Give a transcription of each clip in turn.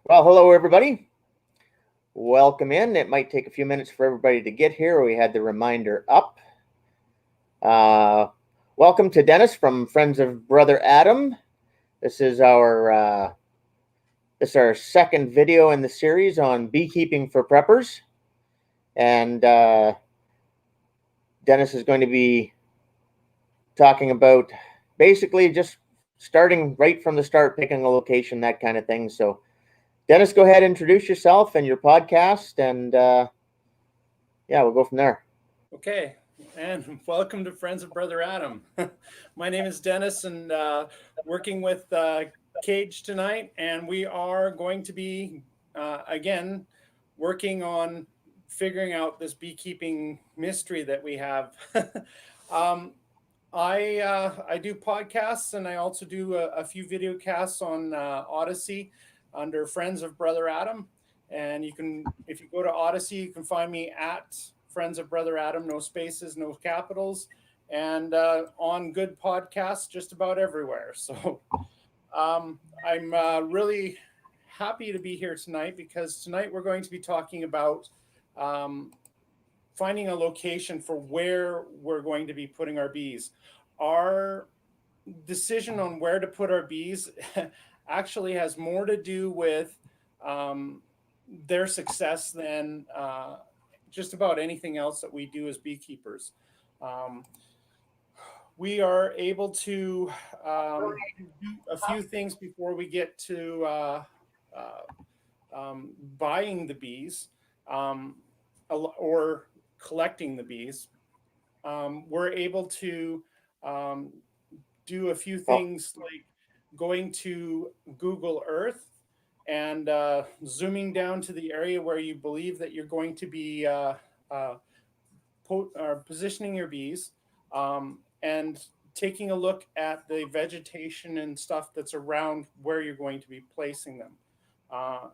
Well, hello everybody. Welcome in. It might take a few minutes for everybody to get here. We had the reminder up. Uh, Welcome to Dennis from Friends of Brother Adam. This is our second video in the series on beekeeping for preppers, and Dennis is going to be talking about basically just starting right from the start, picking a location, that kind of thing. So, Dennis, go ahead, introduce yourself and your podcast, and yeah, we'll go from there. Okay, and welcome to Friends of Brother Adam. My name is Dennis, and working with Cage tonight, and we are going to be again working on figuring out this beekeeping mystery that we have. um, I do podcasts, and I also do a few video casts on Odyssey under Friends of Brother Adam. And you can, if you go to Odyssey, you can find me at Friends of Brother Adam, no spaces, no capitals, and on good podcasts just about everywhere. So I'm really happy to be here tonight because tonight we're going to be talking about um, finding a location for where we're going to be putting our bees. Our decision on where to put our bees actually has more to do with um, their success than just about anything else that we do as beekeepers. Um, we are able to do a few things before we get to buying the bees um, or collecting the bees. We're able to um, do a few Oh, things like going to Google Earth and zooming down to the area where you believe that you're going to be uh, positioning your bees, and taking a look at the vegetation and stuff that's around where you're going to be placing them. Uh,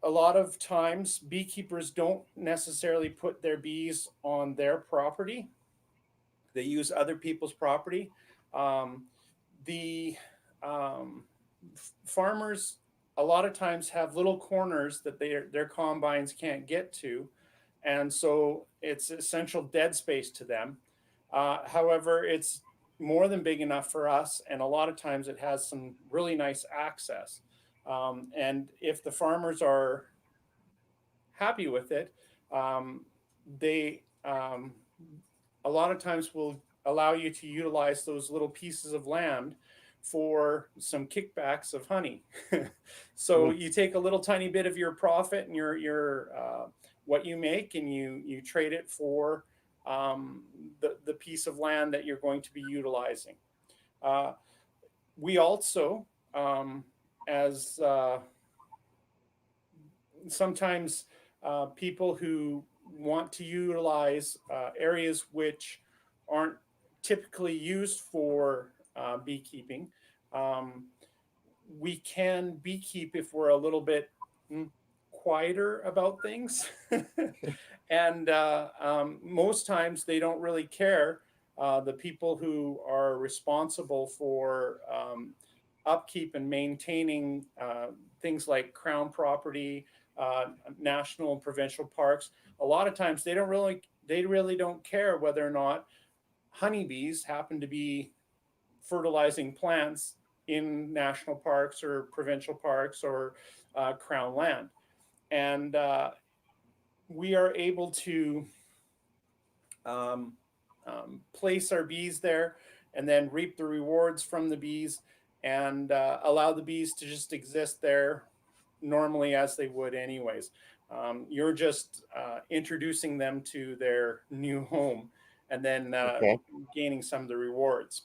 a lot of times, beekeepers don't necessarily put their bees on their property. They use other people's property. Um, the farmers a lot of times have little corners that their combines can't get to, and so it's essential dead space to them. However, it's more than big enough for us, and a lot of times it has some really nice access. And if the farmers are happy with it, they a lot of times will allow you to utilize those little pieces of land for some kickbacks of honey. So mm, you take a little tiny bit of your profit and your what you make, and you trade it for the piece of land that you're going to be utilizing. Uh, we also, as sometimes people who want to utilize areas which aren't typically used for beekeeping. Um, we can beekeep if we're a little bit quieter about things. And most times they don't really care. The people who are responsible for upkeep and maintaining things like crown property, national and provincial parks, a lot of times they really don't care whether or not honeybees happen to be fertilizing plants in national parks or provincial parks or crown land. And we are able to um, place our bees there and then reap the rewards from the bees and allow the bees to just exist there normally as they would anyways. You're just introducing them to their new home and then okay. gaining some of the rewards.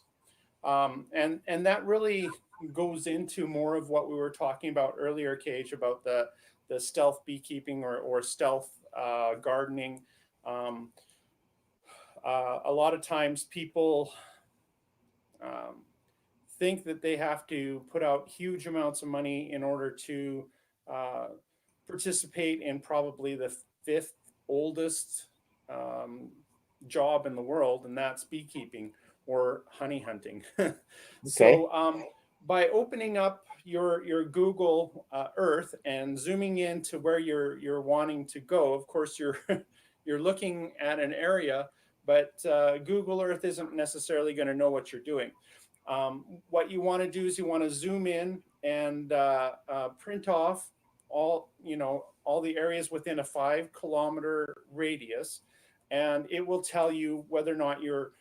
And that really goes into more of what we were talking about earlier, Cage, about the stealth beekeeping or stealth gardening. Um, a lot of times people um, think that they have to put out huge amounts of money in order to uh, participate in probably the fifth oldest um, job in the world, and that's beekeeping or honey hunting. Okay. So by opening up your Google Earth and zooming in to where you're wanting to go, of course you're you're looking at an area, but Google Earth isn't necessarily going to know what you're doing. What you want to do is you want to zoom in and print off all the areas within a 5 kilometer radius, and it will tell you whether or not you're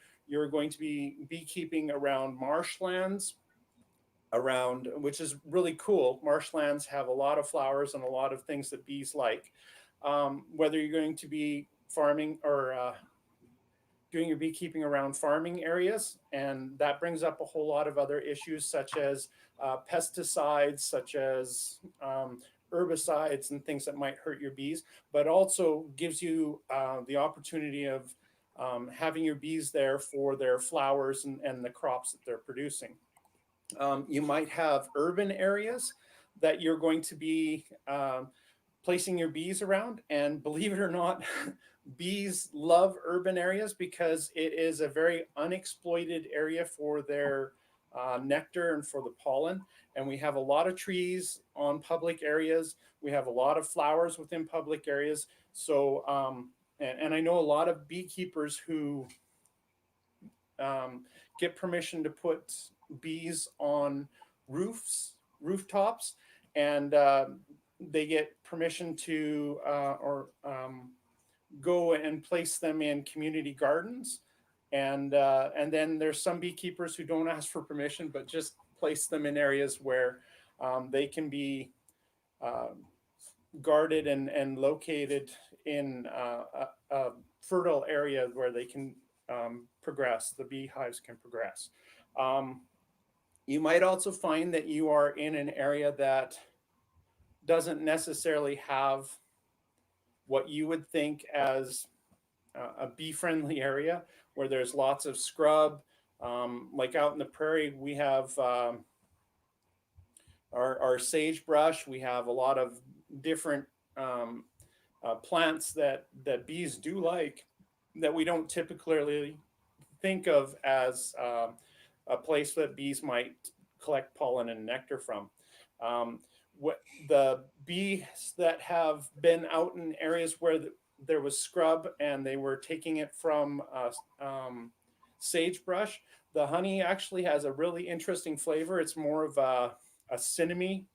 going to be beekeeping around marshlands, around, which is really cool. Marshlands have a lot of flowers and a lot of things that bees like. Whether you're going to be farming or doing your beekeeping around farming areas, and that brings up a whole lot of other issues such as pesticides, such as herbicides and things that might hurt your bees, but also gives you the opportunity of having your bees there for their flowers and the crops that they're producing. You might have urban areas that you're going to be placing your bees around. And believe it or not, bees love urban areas because it is a very unexploited area for their nectar and for the pollen. And we have a lot of trees on public areas. We have a lot of flowers within public areas. So, and I know a lot of beekeepers who get permission to put bees on rooftops, and they get permission to go and place them in community gardens, and then there's some beekeepers who don't ask for permission but just place them in areas where they can be uh, guarded and located in a fertile area where they can progress. The beehives can progress. Um, you might also find that you are in an area that doesn't necessarily have what you would think as a bee friendly area, where there's lots of scrub. Like out in the prairie, we have our sagebrush. We have a lot of different um, plants that bees do like, that we don't typically think of as a place that bees might collect pollen and nectar from. Um, what the bees that have been out in areas where there was scrub and they were taking it from sagebrush, the honey actually has a really interesting flavor. It's more of a cinnamon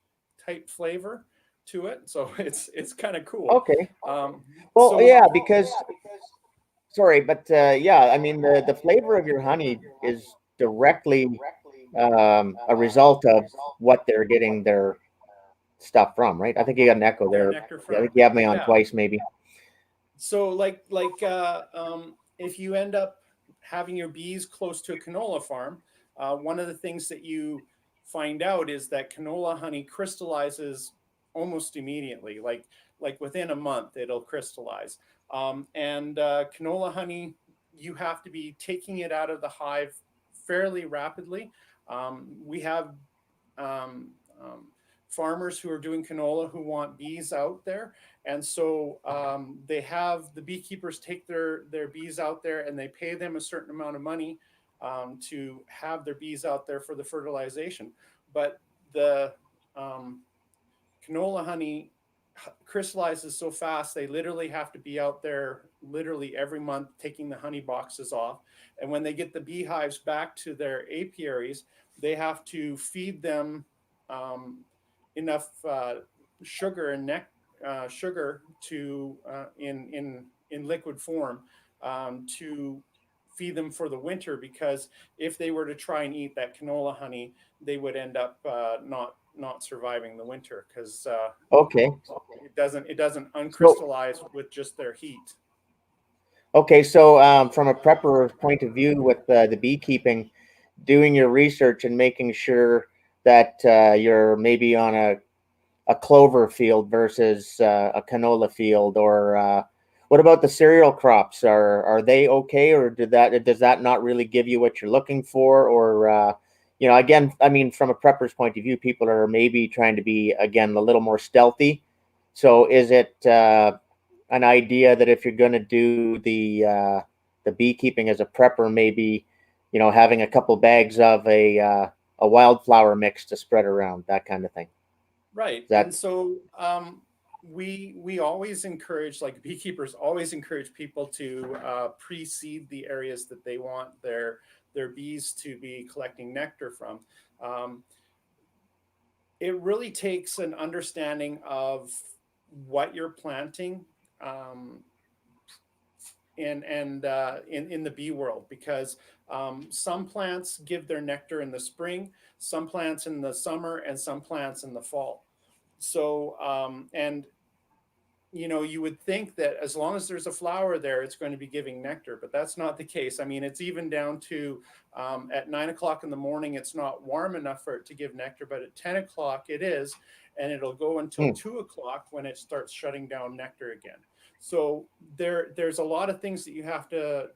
type flavor to it, so it's kind of cool. Okay. Um, Well, so yeah, because sorry, but yeah, I mean the flavor of your honey is directly a result of what they're getting their stuff from, right? I think you got an echo their there. nectar Yeah, I from, think you have me on yeah. twice, maybe. So if you end up having your bees close to a canola farm, one of the things that you find out is that canola honey crystallizes almost immediately, like within a month it'll crystallize. And canola honey, you have to be taking it out of the hive fairly rapidly. We have um, um, farmers who are doing canola who want bees out there, and so they have the beekeepers take their bees out there, and they pay them a certain amount of money to have their bees out there for the fertilization. But the um, canola honey crystallizes so fast, they literally have to be out there literally every month taking the honey boxes off. And when they get the beehives back to their apiaries, they have to feed them um, enough sugar and sugar to in liquid form to feed them for the winter, because if they were to try and eat that canola honey, they would end up not surviving the winter, because Okay. it doesn't So uncrystallize with just their heat. okay, so from a prepper point of view with the beekeeping, doing your research and making sure that you're maybe on a clover field versus a canola field, or what about the cereal crops? Are they okay, or does that not really give you what you're looking for? Or again, I mean, from a prepper's point of view, people are maybe trying to be again a little more stealthy. So is it an idea that if you're going to do the beekeeping as a prepper, maybe having a couple bags of a a wildflower mix to spread around, that kind of thing. Right. Is that And so we always encourage, like beekeepers always encourage people to pre-seed the areas that they want their bees to be collecting nectar from. Um, it really takes an understanding of what you're planting, um, in the bee world, because some plants give their nectar in the spring, some plants in the summer, and some plants in the fall. So and you would think that as long as there's a flower there, it's going to be giving nectar, but that's not the case. I mean, it's even down to at 9 o'clock in the morning, it's not warm enough for it to give nectar, but at 10 o'clock it is, and it'll go until hmm, 2 o'clock when it starts shutting down nectar again. So there's a lot of things that you have to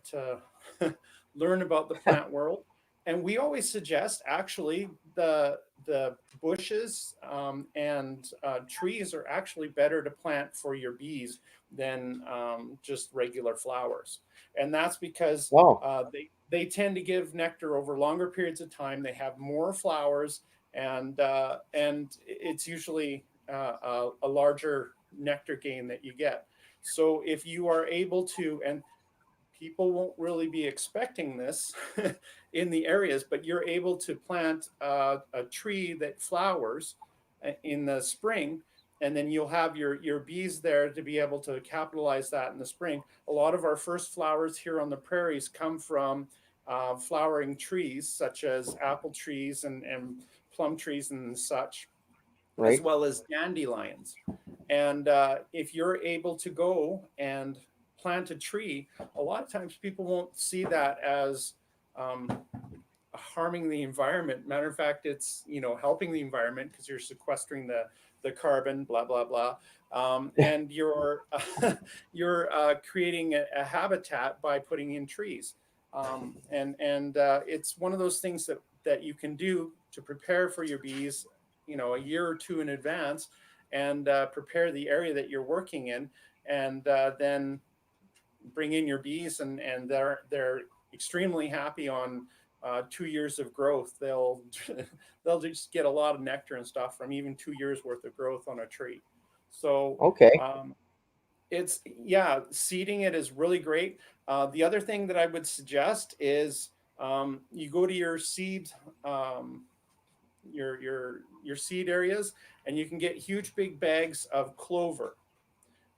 learn about the plant world. And we always suggest actually the bushes and trees are actually better to plant for your bees than just regular flowers. And that's because oh, they tend to give nectar over longer periods of time. They have more flowers, and it's usually a larger nectar gain that you get. So if you are able to, and people won't really be expecting this in the areas, but you're able to plant a tree that flowers in the spring, and then you'll have your bees there to be able to capitalize that in the spring. A lot of our first flowers here on the prairies come from flowering trees, such as apple trees and plum trees and such, as right. well as dandelions. And if you're able to go and plant a tree, a lot of times people won't see that as um, harming the environment. Matter of fact, it's helping the environment because you're sequestering the carbon, blah blah blah, and you're you're creating a habitat by putting in trees, and it's one of those things that you can do to prepare for your bees, a year or two in advance, and prepare the area that you're working in, and then bring in your bees, and they're extremely happy on 2 years of growth. They'll just get a lot of nectar and stuff from even 2 years worth of growth on a tree. So Okay. it's yeah, seeding it is really great. The other thing that I would suggest is you go to your seed, um, your seed areas, and you can get huge big bags of clover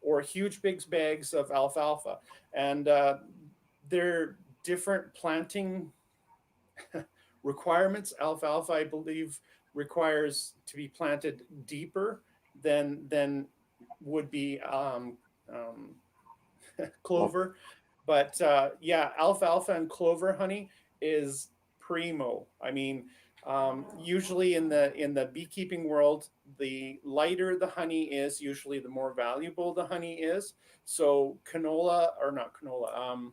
or huge big bags of alfalfa, and they're different planting requirements. Alfalfa, I believe, requires to be planted deeper than would be um, Oh, clover. But yeah, alfalfa and clover honey is primo. I mean, usually in the beekeeping world, the lighter the honey is, usually the more valuable the honey is. So canola, or not canola,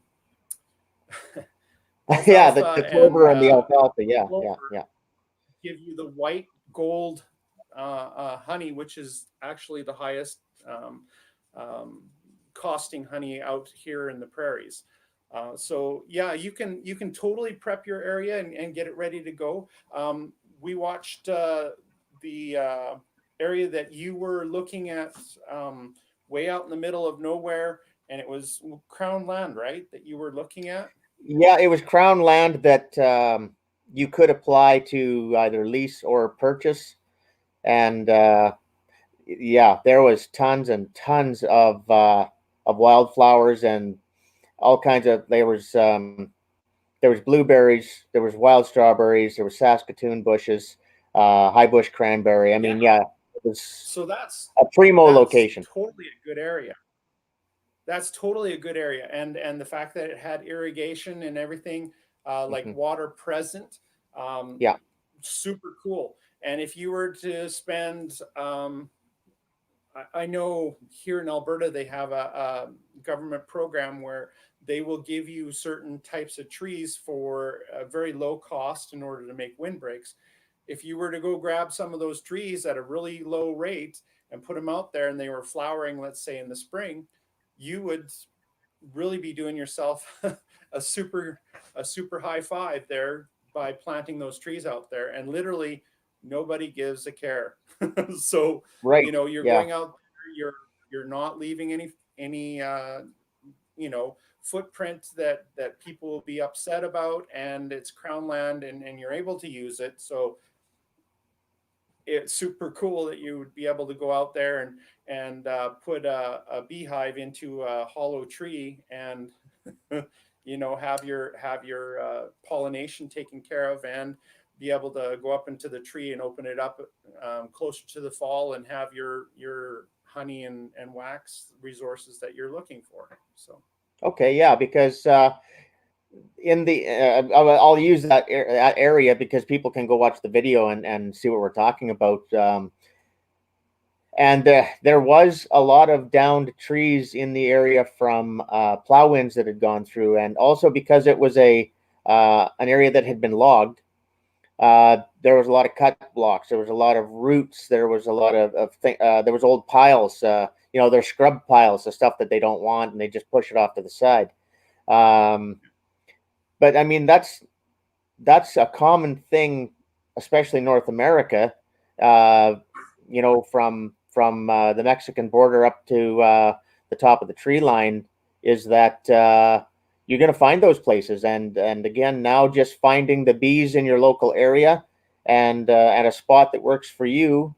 yeah, alfalfa the and clover and the alfalfa. Yeah, clover yeah, yeah. give you the white gold honey, which is actually the highest um, um, costing honey out here in the prairies. So yeah, you can totally prep your area and get it ready to go. We watched the area that you were looking at, way out in the middle of nowhere, and it was crown land, right? That you were looking at. Yeah, it was crown land that you could apply to either lease or purchase, and yeah, there was tons and tons of wildflowers and all kinds of. There was blueberries, there was wild strawberries, there was Saskatoon bushes, high bush cranberry. I Yeah. mean, yeah, it was So that's a primo that's location. totally a good area. That's totally a good area, and the fact that it had irrigation and everything, like Hmm. water present, um, Yeah. super cool. And if you were to spend, I know here in Alberta they have a government program where they will give you certain types of trees for a very low cost in order to make windbreaks. If you were to go grab some of those trees at a really low rate and put them out there and they were flowering, let's say in the spring, you would really be doing yourself a super a super high five there by planting those trees out there, and literally nobody gives a care. So, Right. you're Yeah. going out there, you're not leaving any footprint that people will be upset about, and it's crown land, and you're able to use it. So it's super cool that you would be able to go out there and put a beehive into a hollow tree, and have your pollination taken care of, and be able to go up into the tree and open it up closer to the fall, and have your honey and wax resources that you're looking for. So Okay. Yeah. Because in the I'll use that area because people can go watch the video and see what we're talking about. And there was a lot of downed trees in the area from plow winds that had gone through, and also because it was an area that had been logged. There was a lot of cut blocks. There was a lot of roots. There was a lot there was old piles. They're scrub piles, the stuff that they don't want, and they just push it off to the side. But I mean, that's a common thing, especially North America. From the Mexican border up to the top of the tree line, is that you're going to find those places. And again, now just finding the bees in your local area and at a spot that works for you.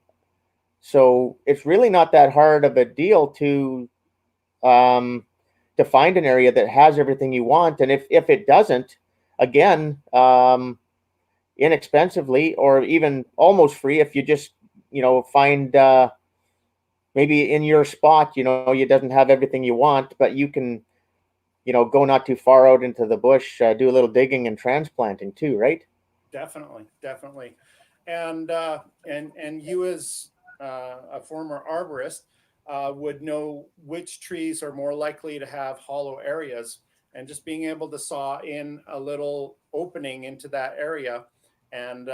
So it's really not that hard of a deal um, to find an area that has everything you want. And if it doesn't, again, inexpensively or even almost free, if you just find maybe in your spot, you doesn't have everything you want, but you can go not too far out into the bush, do a little digging and transplanting too, right? definitely. And you, as a former arborist, would know which trees are more likely to have hollow areas, and just being able to saw in a little opening into that area, and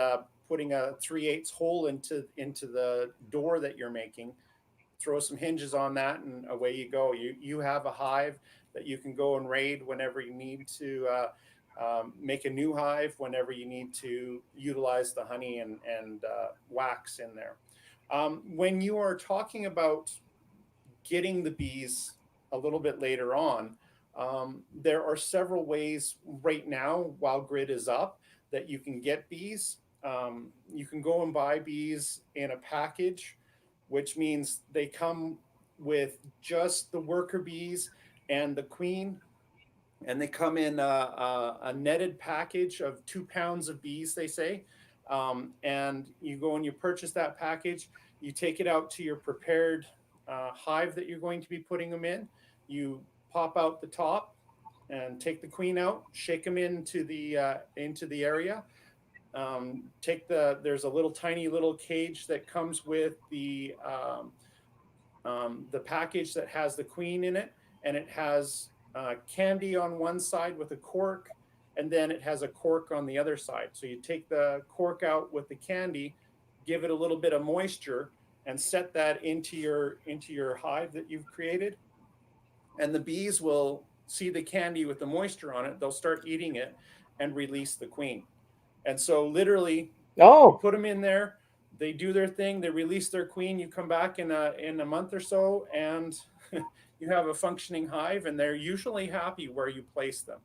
putting a 3/8 hole into the door that you're making, throw some hinges on that, and away you go. You have a hive that you can go and raid whenever you need to, make a new hive whenever you need to utilize the honey and wax in there. When you are talking about getting the bees a little bit later on, there are several ways right now while grid is up that you can get bees. You can go and buy bees in a package, which means they come with just the worker bees and the queen, and they come in a netted package of 2 pounds of bees, they say. And you go and you purchase that package, you take it out to your prepared hive that you're going to be putting them in. You pop out the top and take the queen out, shake them into the area. There's a little tiny little cage that comes with the package that has the queen in it, and it has candy on one side with a cork, and then it has a cork on the other side. So you take the cork out with the candy, give it a little bit of moisture, and set that into your hive that you've created. And the bees will see the candy with the moisture on it. They'll start eating it and release the queen. And so literally, you Oh, put them in there, they do their thing, they release their queen. You come back in a month or so, and you have a functioning hive, and they're usually happy where you place them.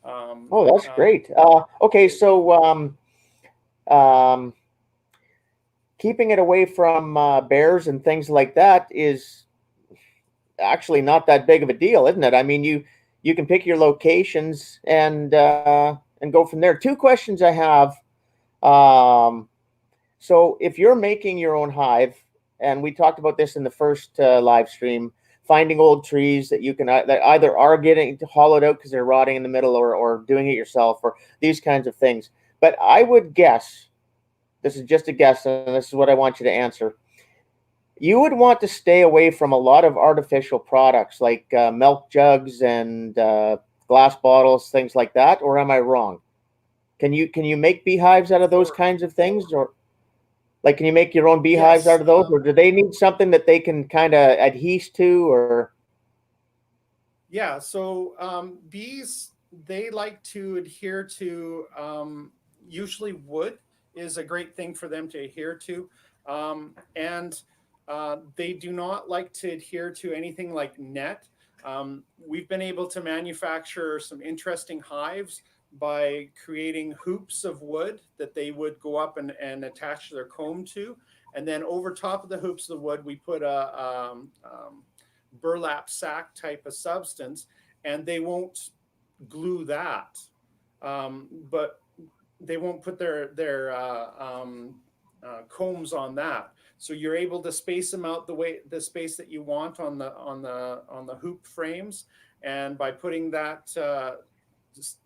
Um, oh, that's um, great. Okay, so um, keeping it away from bears and things like that is actually not that big of a deal, isn't it? I mean, you can pick your locations and go from there. Two questions I have. Um, so if you're making your own hive, and we talked about this in the first live stream, finding old trees that you can that either are getting hollowed out because they're rotting in the middle, or doing it yourself, or these kinds of things. But I would guess, this is just a guess, and this is what I want you to answer. You would want to stay away from a lot of artificial products like milk jugs and glass bottles, things like that, or am I wrong? Can you make beehives out of those for kinds of things, or like can you make your own beehives Yes, out of those, or do they need something that they can kind of adhere to, or yeah. So bees, they like to adhere to usually wood is a great thing for them to adhere to. And they do not like to adhere to anything like net. We've been able to manufacture some interesting hives by creating hoops of wood that they would go up and attach their comb to. And then over top of the hoops of the wood, we put a burlap sack type of substance, and they won't glue that. But they won't put their combs on that. So you're able to space them out the space that you want on the hoop frames, and by putting that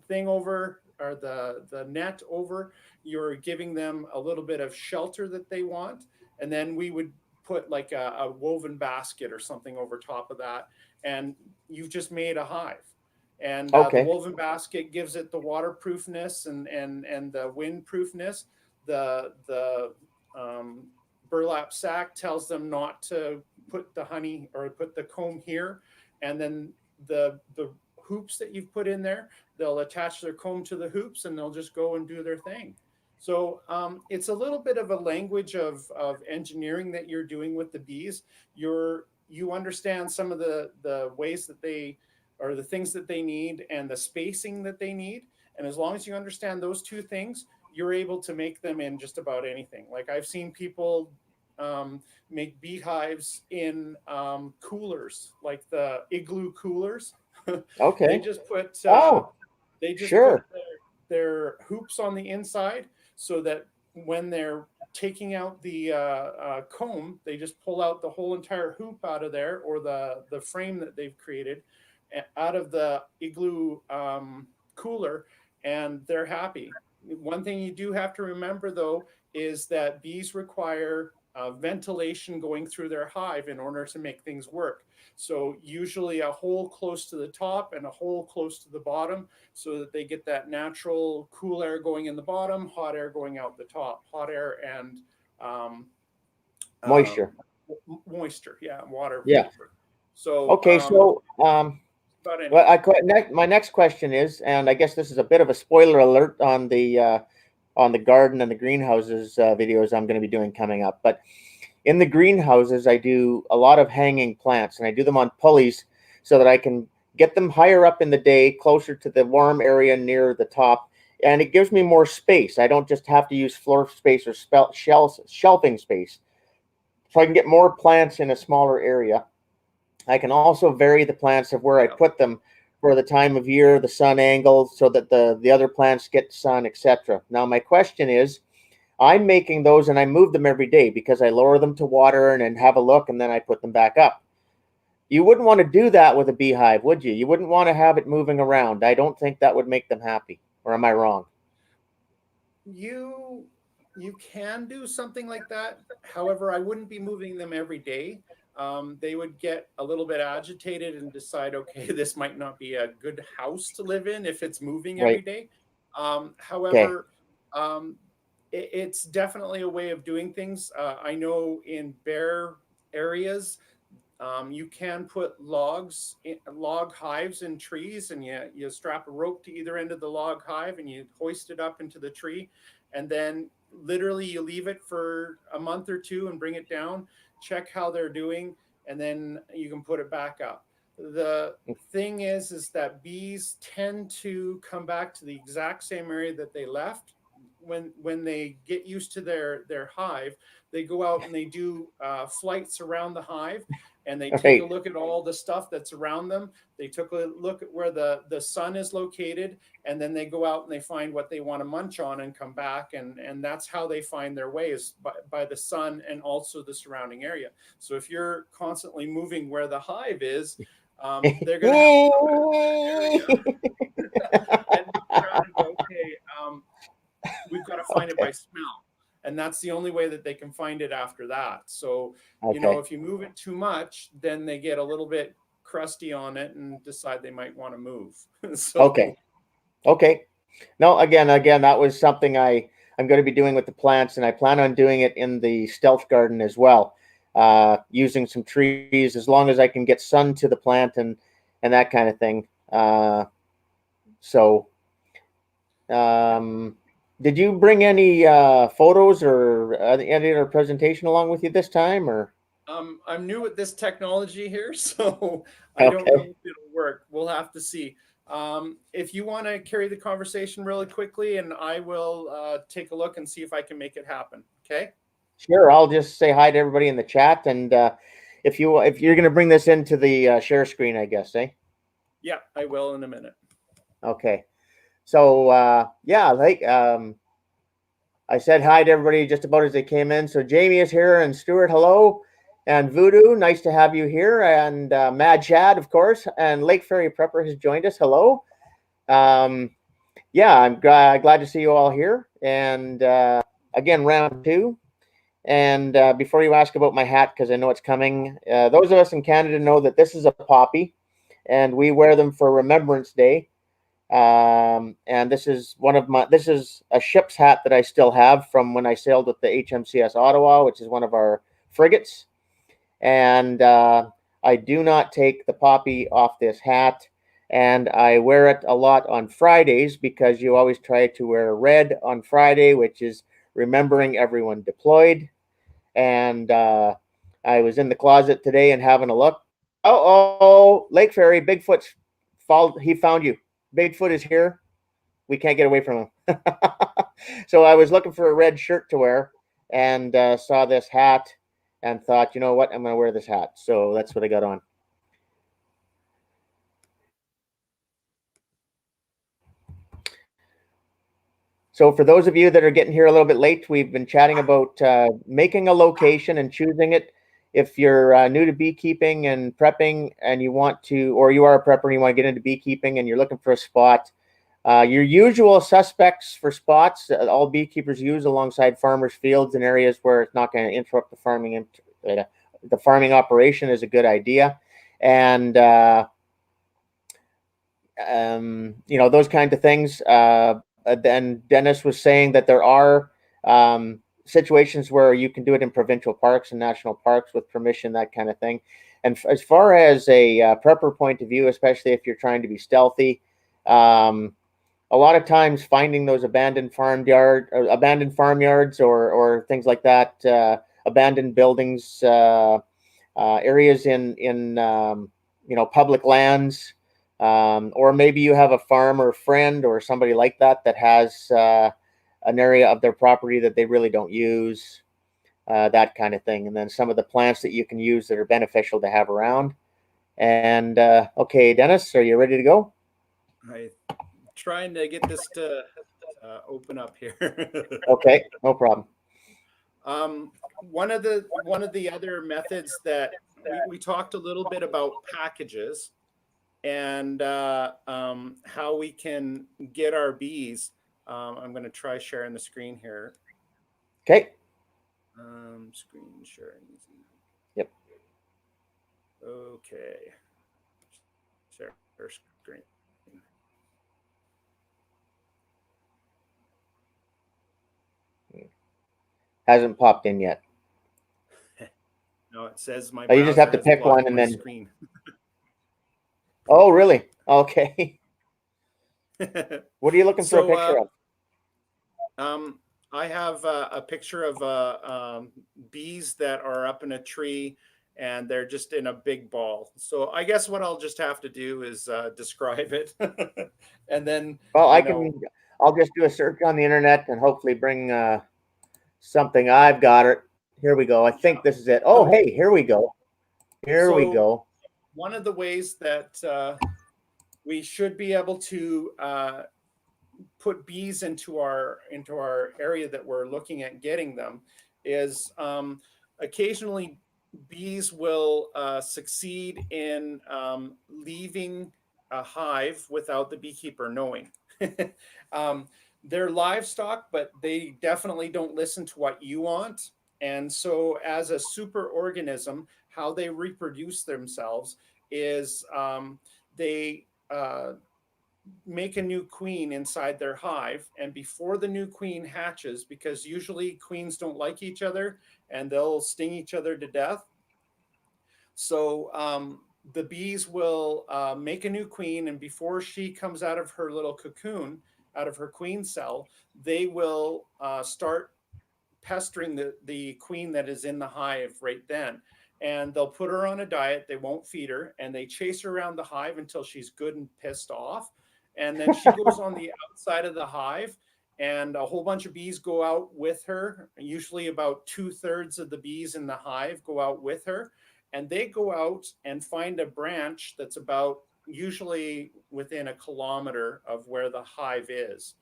thing over, or the net over, you're giving them a little bit of shelter that they want. And then we would put like a woven basket or something over top of that, and you've just made a hive. And the woven basket gives it the waterproofness and the windproofness. The burlap sack tells them not to put the honey or put the comb here. And then the hoops that you've put in there, they'll attach their comb to the hoops, and they'll just go and do their thing. So it's a little bit of a language of engineering that you're doing with the bees. You understand some of the ways that they, or the things that they need, and the spacing that they need. And as long as you understand those two things, you're able to make them in just about anything. Like I've seen people make beehives in coolers, like the igloo coolers. Okay. They just put Sure. put their hoops on the inside, so that when they're taking out the comb, they just pull out the whole entire hoop out of there, or the frame that they've created out of the igloo cooler, and they're happy. One thing you do have to remember, though, is that bees require ventilation going through their hive in order to make things work. So usually a hole close to the top and a hole close to the bottom, so that they get that natural cool air going in the bottom, hot air going out the top, hot air and Moisture. Moisture, yeah, water Yeah. vapor. So Okay. So my next question is, and I guess this is a bit of a spoiler alert on the garden and the greenhouses videos I'm going to be doing coming up. But in the greenhouses, I do a lot of hanging plants, and I do them on pulleys so that I can get them higher up in the day, closer to the warm area near the top, and it gives me more space. I don't just have to use floor space or shelving space, so I can get more plants in a smaller area. I can also vary the plants of where I put them for the time of year, the sun angle, so that the other plants get sun, etc. Now, my question is, I'm making those and I move them every day because I lower them to water and then have a look, and then I put them back up. You wouldn't want to do that with a beehive, would you? You wouldn't want to have it moving around. I don't think that would make them happy. Or am I wrong? You can do something like that. However, I wouldn't be moving them every day. They would get a little bit agitated and decide, okay, this might not be a good house to live in if it's moving every day. However, it's definitely a way of doing things. I know in bare areas, you can put log hives in trees, and you strap a rope to either end of the log hive, and you hoist it up into the tree, and then literally you leave it for a month or two and bring it down, check how they're doing, and then you can put it back up. The thing is that bees tend to come back to the exact same area that they left. When they get used to their hive, they go out and they do flights around the hive, and they take a look at all the stuff that's around them. They took a look at where the sun is located, and then they go out and they find what they want to munch on and come back. And that's how they find their way, is by the sun and also the surrounding area. So if you're constantly moving where the hive is, they're going to have and try to go, okay, we've got to find it by smell. And that's the only way that they can find it after that. So, if you move it too much, then they get a little bit crusty on it and decide they might want to move. Okay. No, again, that was something I'm going to be doing with the plants, and I plan on doing it in the stealth garden as well, using some trees, as long as I can get sun to the plant and that kind of thing. Did you bring any photos or any other presentation along with you this time, or? I'm new at this technology here, so I don't know Okay. if it'll work. We'll have to see. If you want to carry the conversation really quickly, and I will take a look and see if I can make it happen. Okay. Sure. I'll just say hi to everybody in the chat, and if you're going to bring this into the share screen, I guess, eh? Yeah, I will in a minute. Okay. So yeah, like I said hi to everybody just about as they came in. So Jamie is here, and Stuart, hello, and Voodoo, nice to have you here, and Mad Chad, of course, and Lake Ferry Prepper has joined us. Hello. Um, yeah, I'm glad to see you all here, and again, round two. And before you ask about my hat, because I know it's coming, those of us in Canada know that this is a poppy, and we wear them for Remembrance Day. And this is this is a ship's hat that I still have from when I sailed with the HMCS Ottawa, which is one of our frigates. And I do not take the poppy off this hat. And I wear it a lot on Fridays because you always try to wear red on Friday, which is remembering everyone deployed. And I was in the closet today and having a look. Oh, Lake Ferry, Bigfoot's followed. He found you. Bigfoot is here. We can't get away from him. So I was looking for a red shirt to wear and saw this hat and thought, you know what, I'm going to wear this hat. So that's what I got on. So for those of you that are getting here a little bit late, we've been chatting about making a location and choosing it. If you're new to beekeeping and prepping and you want to, or you are a prepper and you want to get into beekeeping and you're looking for a spot, your usual suspects for spots all beekeepers use alongside farmers' fields in areas where it's not going to interrupt the farming operation is a good idea. And those kinds of things. Then Dennis was saying that there are situations where you can do it in provincial parks and national parks with permission, that kind of thing. And as far as a prepper point of view, especially if you're trying to be stealthy, a lot of times finding those abandoned farmyards or things like that, abandoned buildings, areas in public lands, or maybe you have a farm or a friend or somebody like that that has an area of their property that they really don't use, that kind of thing. And then some of the plants that you can use that are beneficial to have around. And okay, Dennis, are you ready to go? I'm trying to get this to open up here. Okay, no problem. One of the other methods that we talked a little bit about packages and how we can get our bees. I'm going to try sharing the screen here. Okay. Screen sharing. Yep. Okay. Share screen. Hasn't popped in yet. No, it says my you just have to pick one and then screen. Oh, really? Okay. What are you looking for a picture of? I have a picture of bees that are up in a tree and they're just in a big ball. So I guess what I'll just have to do is describe it. And then, well, I'll just do a search on the internet and hopefully bring something. I've got it. Here we go. I think this is it. Oh, hey, here we go. Here we go. One of the ways that we should be able to put bees into our area that we're looking at getting them is occasionally bees will succeed in leaving a hive without the beekeeper knowing. They're livestock, but they definitely don't listen to what you want. And so as a super organism, how they reproduce themselves is they make a new queen inside their hive, and before the new queen hatches, because usually queens don't like each other and they'll sting each other to death, so the bees will make a new queen, and before she comes out of her little cocoon, out of her queen cell, they will start pestering the queen that is in the hive right then. And they'll put her on a diet. They won't feed her, and they chase her around the hive until she's good and pissed off. And then she goes on the outside of the hive, and a whole bunch of bees go out with her. Usually about 2/3 of the bees in the hive go out with her, and they go out and find a branch that's about usually within a kilometer of where the hive is.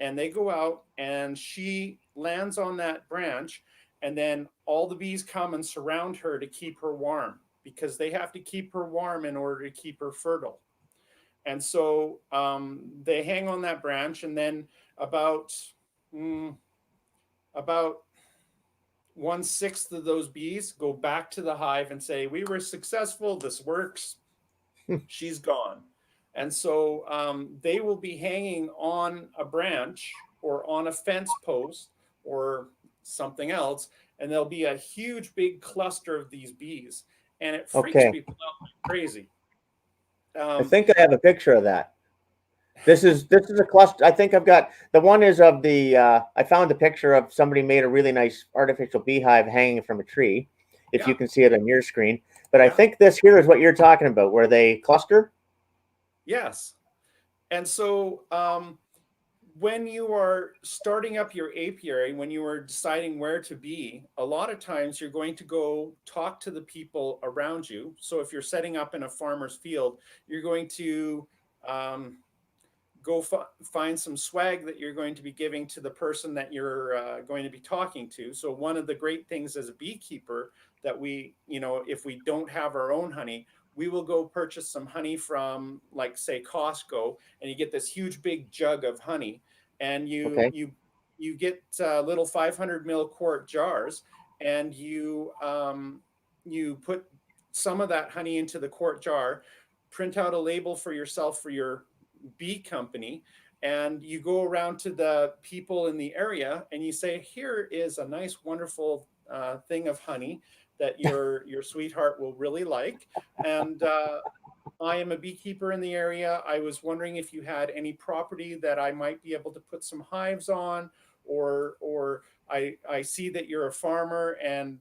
And they go out, and she lands on that branch, and then all the bees come and surround her to keep her warm, because they have to keep her warm in order to keep her fertile. And so they hang on that branch, and then about about 1/6 of those bees go back to the hive and say, "We were successful. This works. She's gone." And so they will be hanging on a branch or on a fence post or something else, and there'll be a huge big cluster of these bees, and it freaks Okay. people out like crazy. I think I have a picture of that. This is a cluster. I think I've got the one is of the. I found a picture of somebody made a really nice artificial beehive hanging from a tree, if Yeah. you can see it on your screen. But I Yeah. think this here is what you're talking about, where they cluster. Yes. And so when you are starting up your apiary, when you are deciding where to be, a lot of times you're going to go talk to the people around you. So if you're setting up in a farmer's field, you're going to go find some swag that you're going to be giving to the person that you're going to be talking to. So one of the great things as a beekeeper that we, if we don't have our own honey, we will go purchase some honey from, like, say, Costco, and you get this huge big jug of honey, and Okay. you get little 500 ml quart jars, and you put some of that honey into the quart jar, print out a label for yourself for your bee company, and you go around to the people in the area and you say, "Here is a nice, wonderful thing of honey that your sweetheart will really like. And I am a beekeeper in the area. I was wondering if you had any property that I might be able to put some hives on, or I see that you're a farmer, and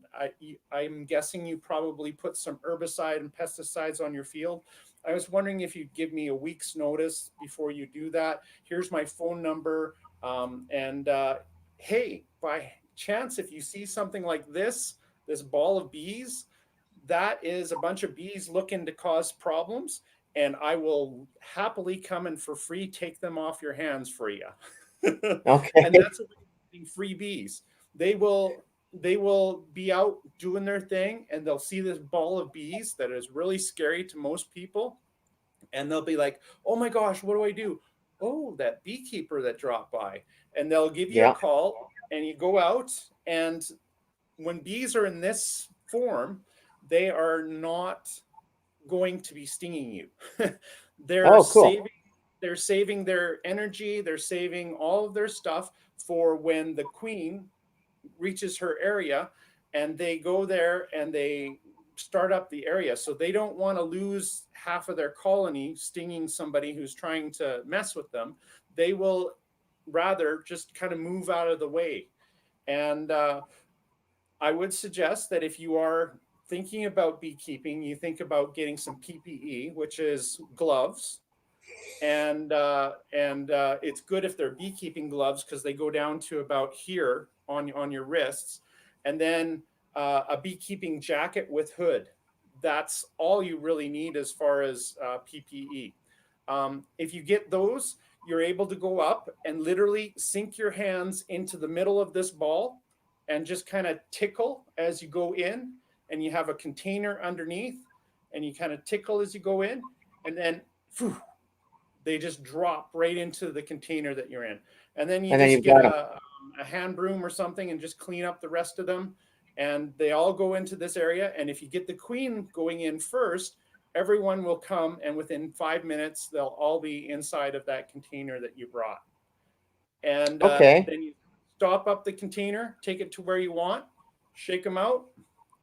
I'm guessing you probably put some herbicide and pesticides on your field. I was wondering if you'd give me a week's notice before you do that. Here's my phone number. And hey, by chance, if you see something like this ball of bees, that is a bunch of bees looking to cause problems, and I will happily come and for free take them off your hands for you." Okay. And that's what we're getting, free bees. They will be out doing their thing, and they'll see this ball of bees that is really scary to most people, and they'll be like, "Oh my gosh, what do I do? Oh, that beekeeper that dropped by." And they'll give you a Yeah. call, and you go out, and when bees are in this form, they are not going to be stinging you. they're Oh, cool. saving they're saving their energy, they're saving all of their stuff for when the queen reaches her area, and they go there and they start up the area. So they don't want to lose half of their colony stinging somebody who's trying to mess with them. They will rather just kind of move out of the way. And I would suggest that if you are thinking about beekeeping, you think about getting some PPE, which is gloves, and it's good if they're beekeeping gloves, because they go down to about here on your wrists, and then a beekeeping jacket with hood. That's all you really need as far as PPE. If you get those, you're able to go up and literally sink your hands into the middle of this ball and just kind of tickle as you go in, and you have a container underneath, and you kind of tickle as you go in, and then phew, they just drop right into the container that you're in. And then you And then just you've get got them. a hand broom or something and just clean up the rest of them. And they all go into this area. And if you get the queen going in first, everyone will come, and within 5 minutes, they'll all be inside of that container that you brought. And Okay. then you stop up the container, take it to where you want, shake them out,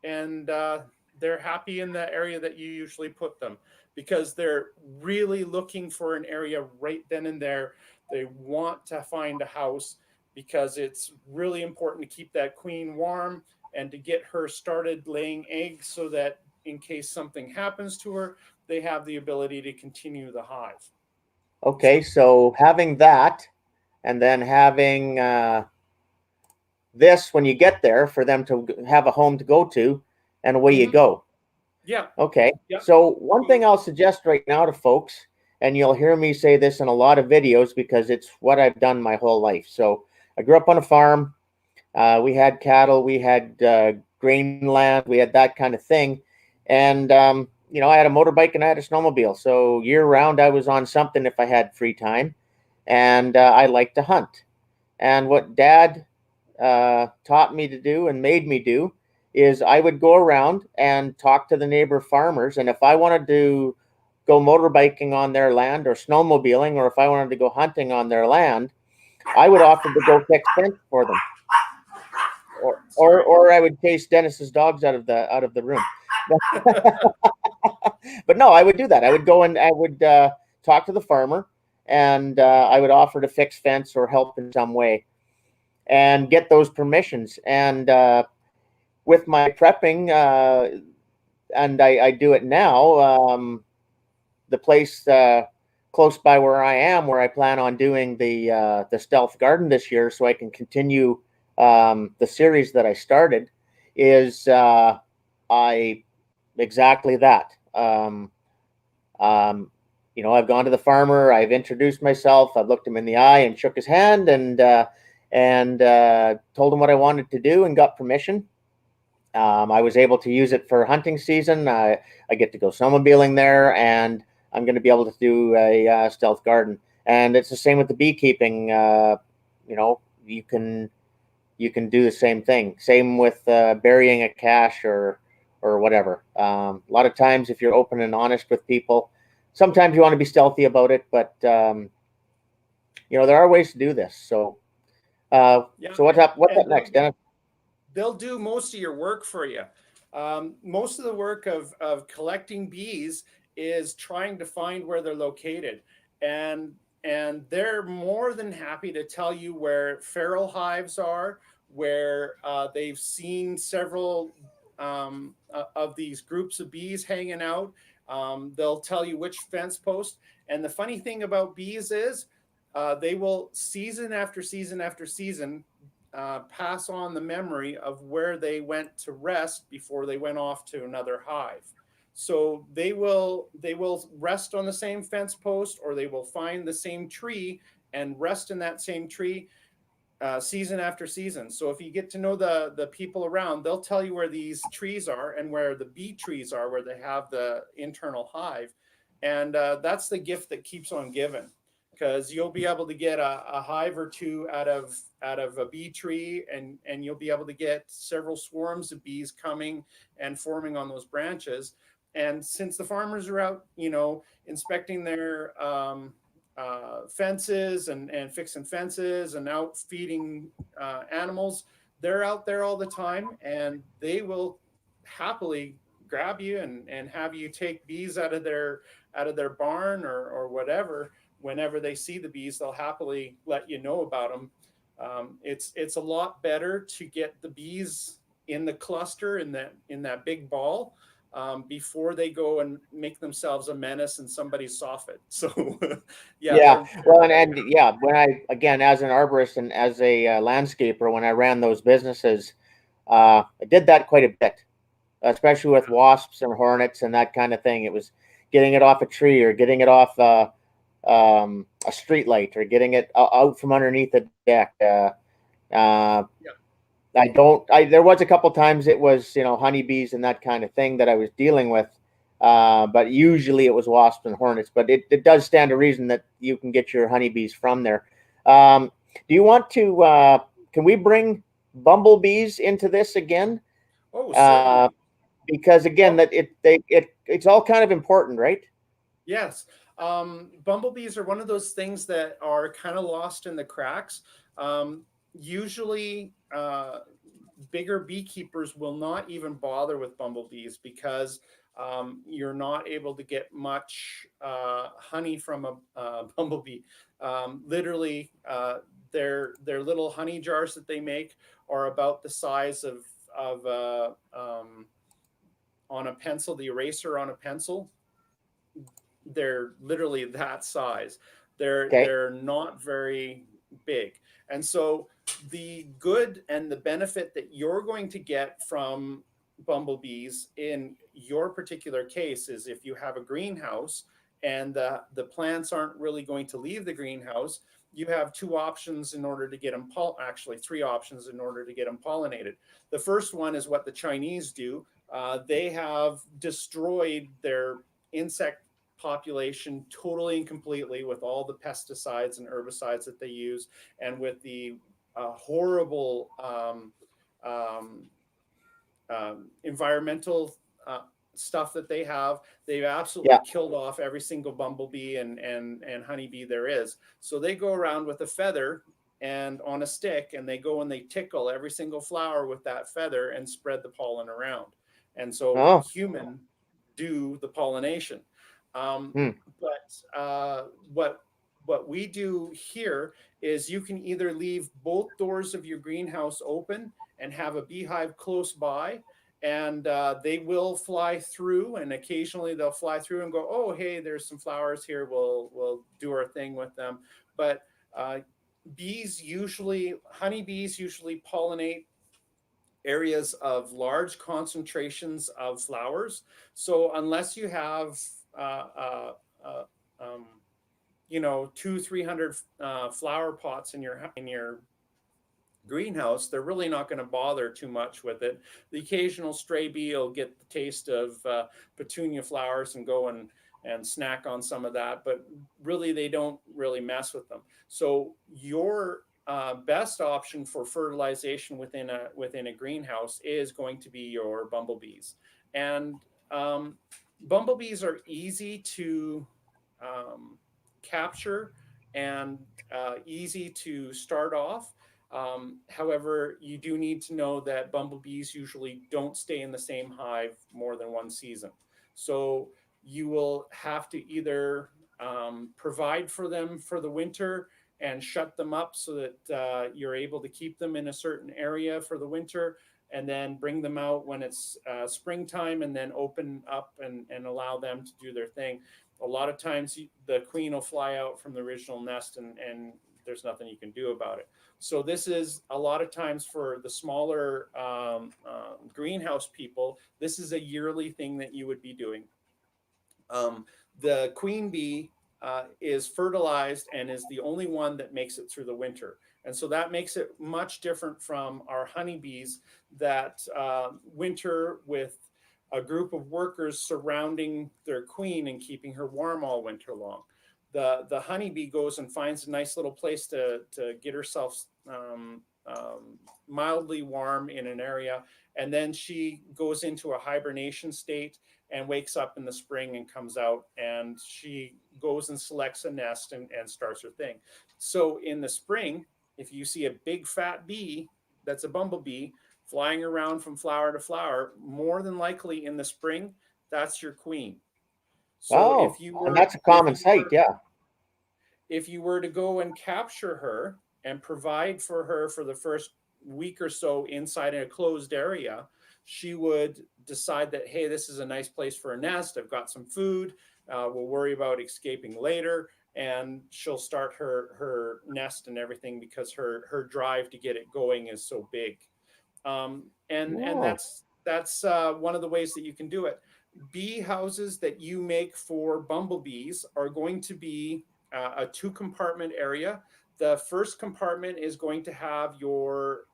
and they're happy in the area that you usually put them, because they're really looking for an area right then and there They want to find a house because it's really important to keep that queen warm and to get her started laying eggs so that in case something happens to her, they have the ability to continue the hive. Okay, so having that, and then having this when you get there for them to have a home to go to, and away you go. Yeah. Okay. Yeah. So one thing I'll suggest right now to folks, and you'll hear me say this in a lot of videos because it's what I've done my whole life. So I grew up on a farm. We had cattle, we had grain land, we had that kind of thing. And, I had a motorbike and I had a snowmobile. So year round, I was on something if I had free time. And I like to hunt. And what Dad taught me to do and made me do is I would go around and talk to the neighbor farmers. And if I wanted to go motorbiking on their land or snowmobiling, or if I wanted to go hunting on their land, I would offer to go fix fence for them. Or I would chase Dennis's dogs out of the room. But no, I would do that. I would go and I would talk to the farmer, and I would offer to fix fence or help in some way, and get those permissions. And with my prepping, and I do it now. The place close by where I am, where I plan on doing the stealth garden this year, so I can continue the series that I started, is I exactly that. I've gone to the farmer, I've introduced myself, I've looked him in the eye and shook his hand, and told him what I wanted to do and got permission. I was able to use it for hunting season. I get to go snowmobiling there, and I'm going to be able to do a stealth garden. And it's the same with the beekeeping. You can do the same thing. Same with burying a cache or whatever. A lot of times, if you're open and honest with people, sometimes you want to be stealthy about it, but there are ways to do this. So, so what's up next, Dennis? They'll do most of your work for you. Most of the work of collecting bees is trying to find where they're located, and they're more than happy to tell you where feral hives are, where they've seen several of these groups of bees hanging out. They'll tell you which fence post. And the funny thing about bees is they will season after season after season pass on the memory of where they went to rest before they went off to another hive. So they will rest on the same fence post, or they will find the same tree and rest in that same tree season after season. So if you get to know the people around, they'll tell you where these trees are and where the bee trees are, where they have the internal hive. And that's the gift that keeps on giving, because you'll be able to get a hive or two out of a bee tree, and you'll be able to get several swarms of bees coming and forming on those branches. And since the farmers are out, inspecting their fences and fixing fences and out feeding animals, they're out there all the time, and they will happily grab you and have you take bees out of their barn or whatever. Whenever they see the bees, they'll happily let you know about them. It's a lot better to get the bees in the cluster in that big ball before they go and make themselves a menace and somebody soff it. So yeah. Well, and when I, again, as an arborist and as a landscaper, when I ran those businesses, I did that quite a bit, especially with wasps and hornets and that kind of thing. It was getting it off a tree or getting it off a street light or getting it out from underneath the deck. There was a couple times it was, honeybees and that kind of thing that I was dealing with. But usually it was wasps and hornets, but it does stand to reason that you can get your honeybees from there. Do you want to, can we bring bumblebees into this again? Oh, certainly. Because again, it's all kind of important, right? Yes. Bumblebees are one of those things that are kind of lost in the cracks. Usually bigger beekeepers will not even bother with bumblebees because you're not able to get much honey from a bumblebee. Literally, their little honey jars that they make are about the size of on a pencil, the eraser on a pencil. They're literally that size. Okay. They're not very big. And so the good and the benefit that you're going to get from bumblebees in your particular case is if you have a greenhouse and the plants aren't really going to leave the greenhouse, you have two options in order to get them actually three options in order to get them pollinated. The first one is what the Chinese do. They have destroyed their insect population totally and completely with all the pesticides and herbicides that they use, and with the horrible um, environmental stuff that they have. They've absolutely Yeah. killed off every single bumblebee and honeybee there is. So they go around with a feather and on a stick, and they go and they tickle every single flower with that feather and spread the pollen around. And so Oh. human do the pollination. Um, Hmm. but what we do here is you can either leave both doors of your greenhouse open and have a beehive close by, and they will fly through, and occasionally they'll fly through and go, oh hey, there's some flowers here, we'll do our thing with them. But honeybees usually pollinate areas of large concentrations of flowers. So unless you have uh, um, 200-300 flower pots in your greenhouse, they're really not going to bother too much with it. The occasional stray bee will get the taste of petunia flowers and go and snack on some of that, but really they don't really mess with them. So your best option for fertilization within a greenhouse is going to be your bumblebees. And bumblebees are easy to capture and easy to start off. However, you do need to know that bumblebees usually don't stay in the same hive more than one season. So you will have to either provide for them for the winter and shut them up so that you're able to keep them in a certain area for the winter, and then bring them out when it's springtime, and then open up and allow them to do their thing. A lot of times the queen will fly out from the original nest, and there's nothing you can do about it. So this is a lot of times for the smaller greenhouse people, this is a yearly thing that you would be doing. The queen bee is fertilized and is the only one that makes it through the winter. And so that makes it much different from our honeybees that winter with a group of workers surrounding their queen and keeping her warm all winter long. The honeybee goes and finds a nice little place to get herself mildly warm in an area, and then she goes into a hibernation state and wakes up in the spring and comes out, and she goes and selects a nest and starts her thing. So in the spring, if you see a big fat bee that's a bumblebee flying around from flower to flower, more than likely in the spring, that's your queen. So Oh, and that's a common sight. Yeah. if you were to go and capture her and provide for her for the first week or so inside in a closed area, she would decide that, hey, this is a nice place for a nest. I've got some food. We'll worry about escaping later. And she'll start her nest and everything because her drive to get it going is so big. And Oh. that's one of the ways that you can do it. Bee houses that you make for bumblebees are going to be a 2-compartment area. The first compartment is going to have your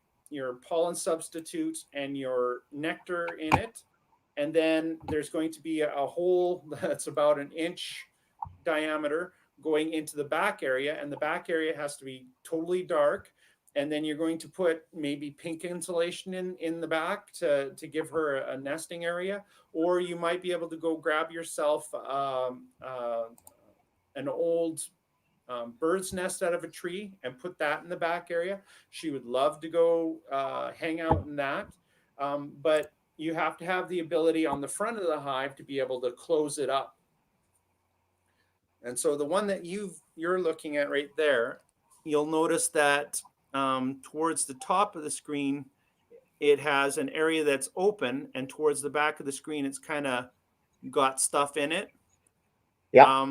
pollen substitute and your nectar in it, and then there's going to be a hole that's about an inch diameter going into the back area, and the back area has to be totally dark. And then you're going to put maybe pink insulation in the back to give her a nesting area. Or you might be able to go grab yourself an old bird's nest out of a tree and put that in the back area. She would love to go hang out in that. But you have to have the ability on the front of the hive to be able to close it up. And so the one that you're looking at right there, you'll notice that towards the top of the screen, it has an area that's open, and towards the back of the screen, it's kind of got stuff in it. Yeah.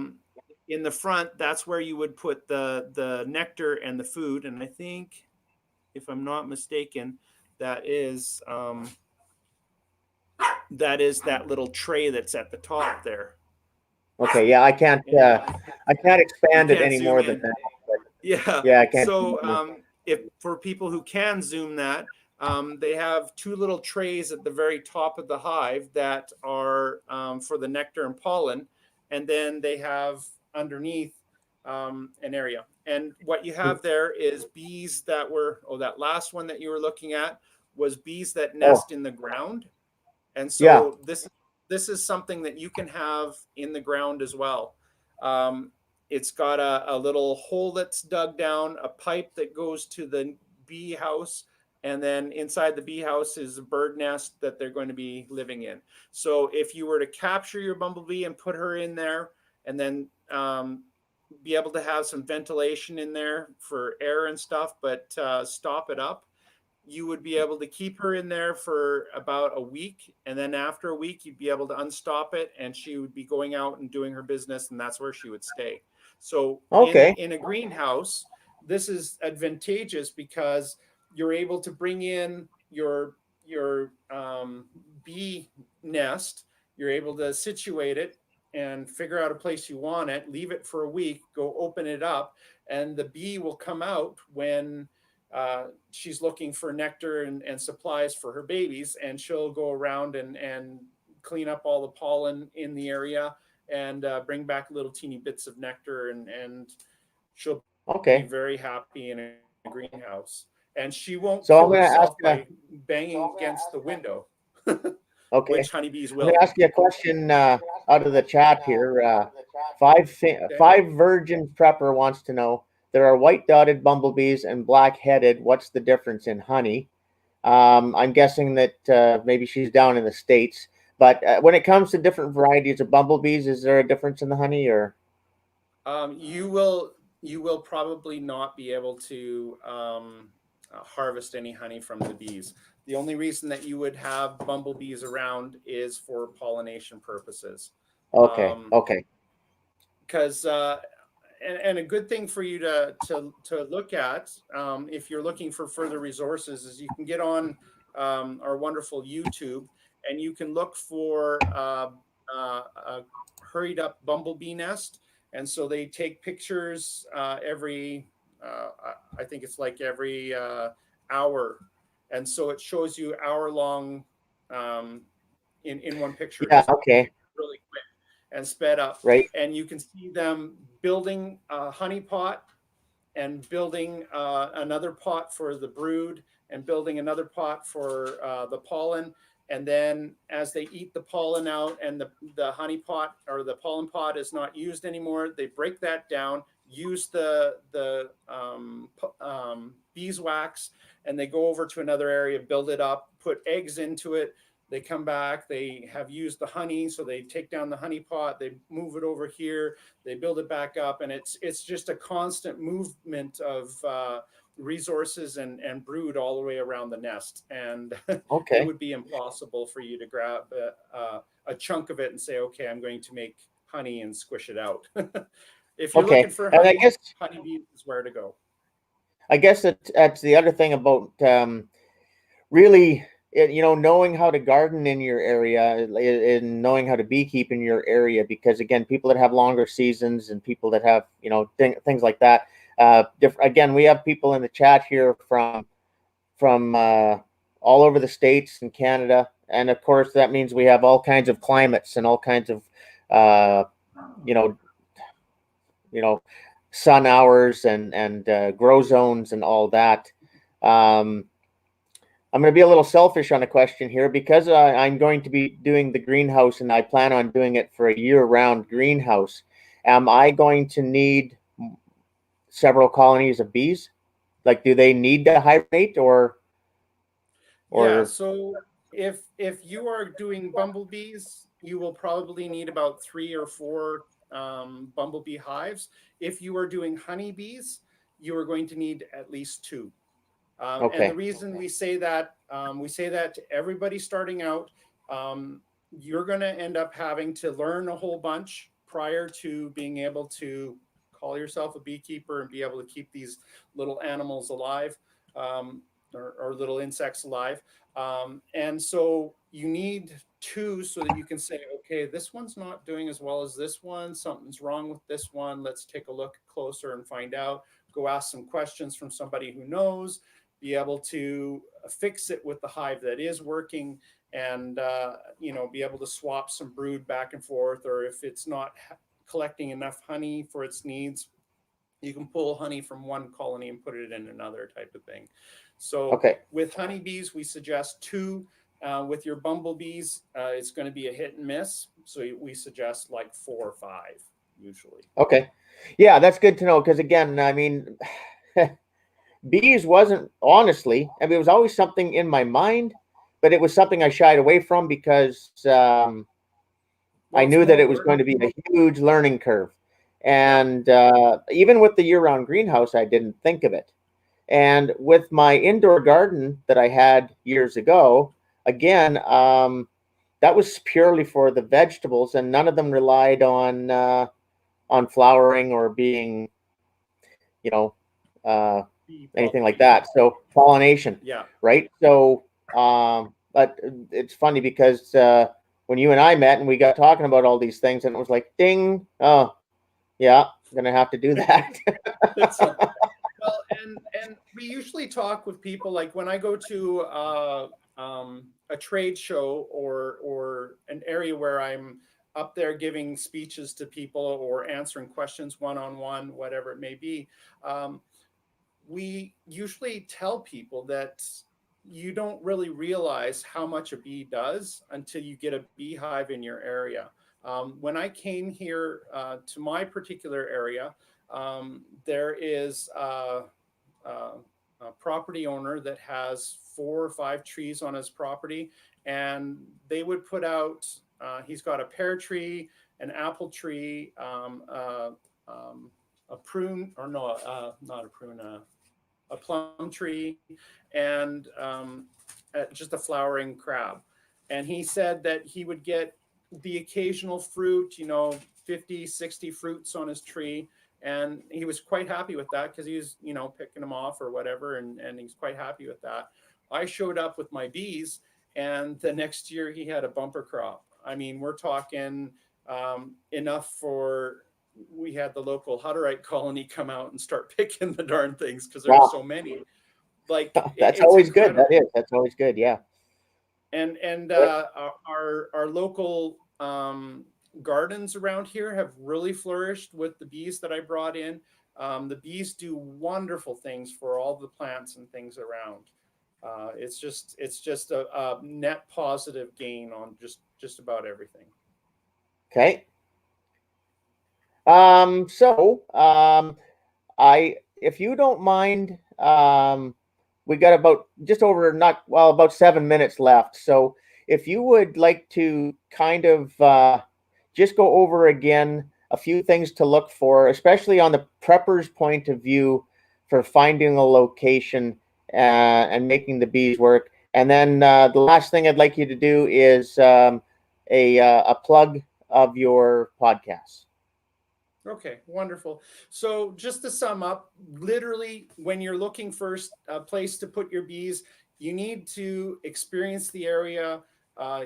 In the front, that's where you would put the nectar and the food. And I think, if I'm not mistaken, that is that little tray that's at the top there. Okay. Yeah, I can't expand it any more than that. Yeah. Yeah, I can't. So if for people who can zoom that, they have two little trays at the very top of the hive that are for the nectar and pollen, and then they have underneath an area. And what you have there is bees that were, that last one that you were looking at was bees that nest in the ground. And so this is something that you can have in the ground as well. It's got a little hole that's dug down, a pipe that goes to the bee house, and then inside the bee house is a bird nest that they're going to be living in. So if you were to capture your bumblebee and put her in there, and then be able to have some ventilation in there for air and stuff, but stop it up, you would be able to keep her in there for about a week. And then after a week, you'd be able to unstop it, and she would be going out and doing her business, and that's where she would stay. So in a greenhouse, this is advantageous because you're able to bring in your bee nest. You're able to situate it and figure out a place you want it, leave it for a week, go open it up, and the bee will come out when she's looking for nectar and supplies for her babies, and she'll go around and clean up all the pollen in the area and bring back little teeny bits of nectar, and she'll be very happy in a greenhouse. And she won't kill herself by banging against the window. Okay. Which honeybees will. I'm going to ask you a question out of the chat here. Five Virgin Prepper wants to know, there are white dotted bumblebees and black headed. What's the difference in honey? I'm guessing that maybe she's down in the States. But when it comes to different varieties of bumblebees, is there a difference in the honey, or? You will probably not be able to harvest any honey from the bees. The only reason that you would have bumblebees around is for pollination purposes. Okay. Okay. Because and a good thing for you to look at if you're looking for further resources is you can get on our wonderful YouTube, and you can look for a hurried up bumblebee nest. And so they take pictures every I think it's like every hour, and so it shows you hour-long in one picture. Yeah. Okay. Really quick and sped up. Right. And you can see them building a honey pot, and building another pot for the brood, and building another pot for the pollen. And then as they eat the pollen out, and the honey pot or the pollen pot is not used anymore, they break that down, use the beeswax, and they go over to another area, build it up, put eggs into it. They come back, they have used the honey, so they take down the honey pot, they move it over here, they build it back up, and it's just a constant movement of resources and brood all the way around the nest. And it would be impossible for you to grab a chunk of it and say, okay, I'm going to make honey and squish it out. If you're looking for honey, and I guess honeybees is where to go. I guess that's the other thing about really, knowing how to garden in your area and knowing how to beekeep in your area, because again, people that have longer seasons and people that have, things like that. Again, we have people in the chat here from all over the States and Canada. And of course, that means we have all kinds of climates and all kinds of, sun hours and grow zones and all that. I'm going to be a little selfish on a question here, because I'm going to be doing the greenhouse and I plan on doing it for a year-round greenhouse. Am I going to need several colonies of bees? Like, do they need to hibernate Yeah, or so if you are doing bumblebees, you will probably need about 3 or 4 bumblebee hives. If you are doing honeybees, you are going to need at least 2. And the okay, reason we say that to everybody starting out, you're going to end up having to learn a whole bunch prior to being able to call yourself a beekeeper and be able to keep these little animals alive, um, or little insects alive. And so you need 2 so that you can say, okay, this one's not doing as well as this one. Something's wrong with this one. Let's take a look closer and find out. Go ask some questions from somebody who knows, be able to fix it with the hive that is working, and be able to swap some brood back and forth, or if it's not collecting enough honey for its needs, you can pull honey from one colony and put it in another, type of thing. So okay, with honeybees, we suggest 2. With your bumblebees, it's going to be a hit and miss, so we suggest like 4 or 5 usually. okay. Yeah, that's good to know because again, I mean, bees wasn't honestly. I mean, it was always something in my mind, but it was something I shied away from because I Well, it's knew that more it was work. going to be a huge learning curve. Yeah. And even with the year-round greenhouse, I didn't think of it. And with my indoor garden that I had years ago, again, that was purely for the vegetables, and none of them relied on flowering or being, you know, uh, anything like Bees. that. So pollination, Yeah. right? So, but it's funny because when you and I met and we got talking about all these things, and it was like, ding, oh, yeah, I'm gonna have to do that. It's well, and we usually talk with people, like when I go to a trade show, or an area where I'm up there giving speeches to people or answering questions one on one, whatever it may be. Um, we usually tell people that you don't really realize how much a bee does until you get a beehive in your area. When I came here to my particular area, there is a property owner that has 4 or 5 trees on his property, and they would put out. He's got a pear tree, an apple tree, um, a prune, or no, not a prune, a plum tree, and just a flowering crab. And he said that he would get the occasional fruit, 50, 60 fruits on his tree. And he was quite happy with that because he was, picking them off or whatever. And he's quite happy with that. I showed up with my bees, and the next year he had a bumper crop. I mean, we're talking enough for, we had the local Hutterite colony come out and start picking the darn things because there were Wow, so many. Like that's it's always good. That incredible. is, that's always good. Yeah. And our local gardens around here have really flourished with the bees that I brought in. The bees do wonderful things for all the plants and things around. It's just a net positive gain on just about everything. Okay. So, if you don't mind, we got about just over not well about 7 minutes left. So, if you would like to kind of just go over again a few things to look for, especially on the prepper's point of view for finding a location and making the bees work. And then the last thing I'd like you to do is a plug of your podcast. Okay, wonderful. So just to sum up, literally, when you're looking for a place to put your bees, you need to experience the area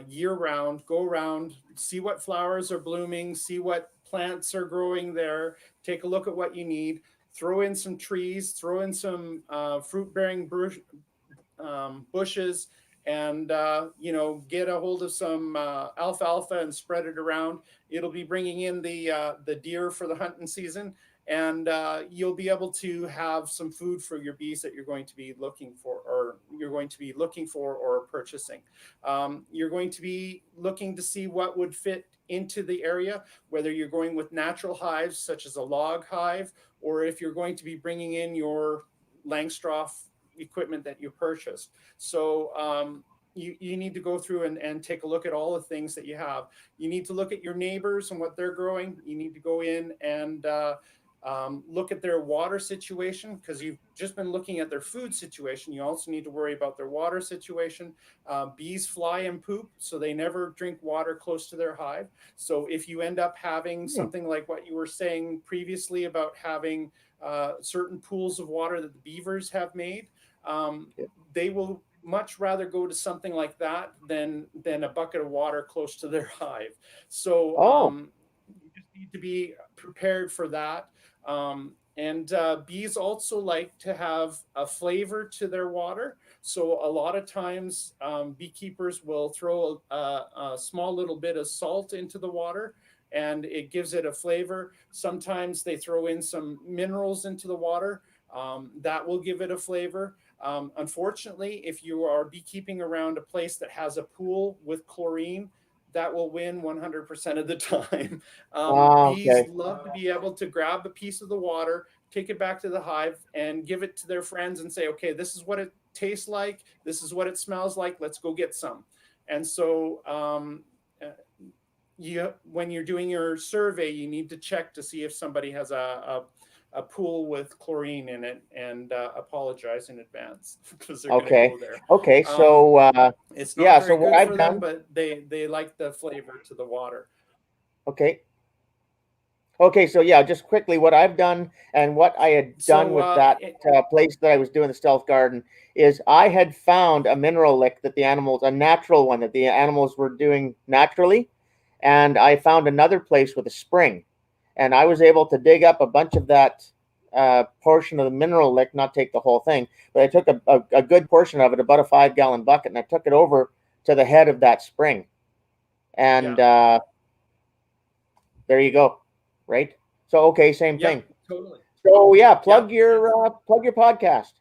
year round, go around, see what flowers are blooming, see what plants are growing there, take a look at what you need, throw in some trees, throw in some fruit-bearing bushes, and get a hold of some alfalfa and spread it around. It'll be bringing in the deer for the hunting season, and you'll be able to have some food for your bees that you're going to be looking for, or purchasing. You're going to be looking to see what would fit into the area, whether you're going with natural hives such as a log hive, or if you're going to be bringing in your Langstroth equipment that you purchased. So you need to go through and take a look at all the things that you have. You need to look at your neighbors and what they're growing. You need to go in and look at their water situation, because you've just been looking at their food situation. You also need to worry about their water situation. Bees fly and poop, so they never drink water close to their hive. So if you end up having something like what you were saying previously about having certain pools of water that the beavers have made, they will much rather go to something like that than a bucket of water close to their hive. So you just need to be prepared for that. And bees also like to have a flavor to their water. So a lot of times beekeepers will throw a small little bit of salt into the water, and it gives it a flavor. Sometimes they throw in some minerals into the water. That will give it a flavor. Unfortunately, if you are beekeeping around a place that has a pool with chlorine, that will win 100% of the time. Bees love to be able to grab a piece of the water, take it back to the hive, and give it to their friends and say, okay, this is what it tastes like. This is what it smells like. Let's go get some. And so when you're doing your survey, you need to check to see if somebody has a pool with chlorine in it, and apologize in advance because they're going to go there. Okay. So it's not very good for them, done, but they like the flavor to the water. Okay. Okay. So yeah, just quickly, what I've done and what I had done with that place that I was doing the stealth garden is I had found a mineral lick that the animals, a natural one that the animals were doing naturally. And I found another place with a spring, and I was able to dig up a bunch of that portion of the mineral lick, not take the whole thing, but I took a good portion of it, about a 5-gallon bucket, and I took it over to the head of that spring. And there you go. Right. So, okay. Same thing. Totally. So yeah, plug your podcast.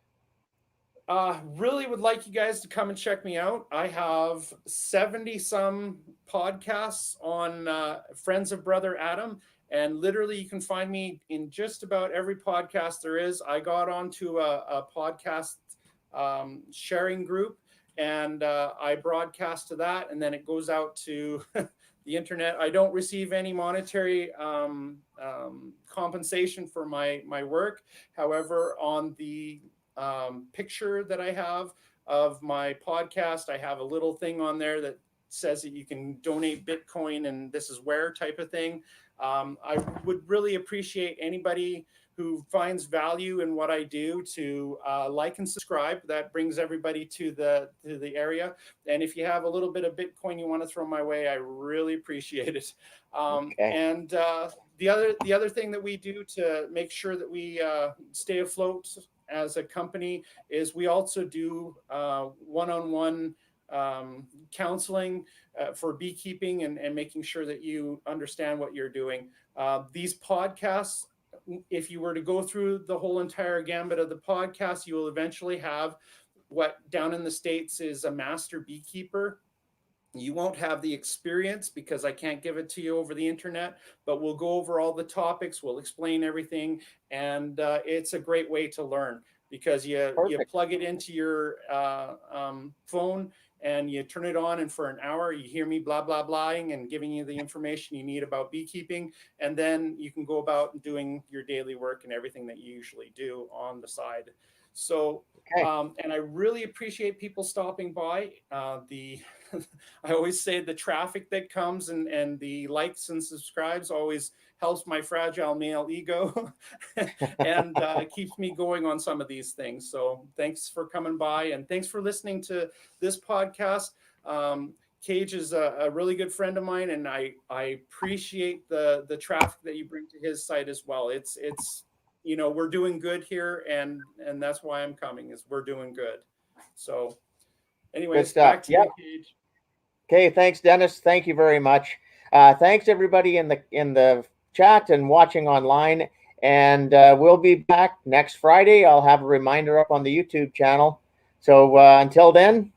Really would like you guys to come and check me out. I have 70 some podcasts on Friends of Brother Adam, and literally you can find me in just about every podcast there is. I got onto a podcast sharing group, and I broadcast to that, and then it goes out to the internet. I don't receive any monetary compensation for my work. However, on the picture that I have of my podcast, I have a little thing on there that says that you can donate Bitcoin and this is where type of thing. I would really appreciate anybody who finds value in what I do to like and subscribe. That brings everybody to the area. And if you have a little bit of Bitcoin you want to throw my way, I really appreciate it. And the other thing that we do to make sure that we stay afloat as a company is we also do one-on-one counseling for beekeeping and making sure that you understand what you're doing. These podcasts, if you were to go through the whole entire gambit of the podcast, you will eventually have what down in the States is a master beekeeper. You won't have the experience because I can't give it to you over the internet, but we'll go over all the topics. We'll explain everything. And it's a great way to learn because you plug it into your phone and you turn it on, and for an hour you hear me blah, blah, blahing and giving you the information you need about beekeeping. And then you can go about doing your daily work and everything that you usually do on the side. So, and I really appreciate people stopping by. I always say the traffic that comes and the likes and subscribes always helps my fragile male ego and keeps me going on some of these things. So thanks for coming by, and thanks for listening to this podcast. Cage is a really good friend of mine, and I appreciate the traffic that you bring to his site as well. It's you know, we're doing good here, and that's why I'm coming, is we're doing good. So anyways, back to you, Cage. Okay, thanks, Dennis. Thank you very much. Thanks everybody in the chat and watching online. And we'll be back next Friday. I'll have a reminder up on the YouTube channel. So until then,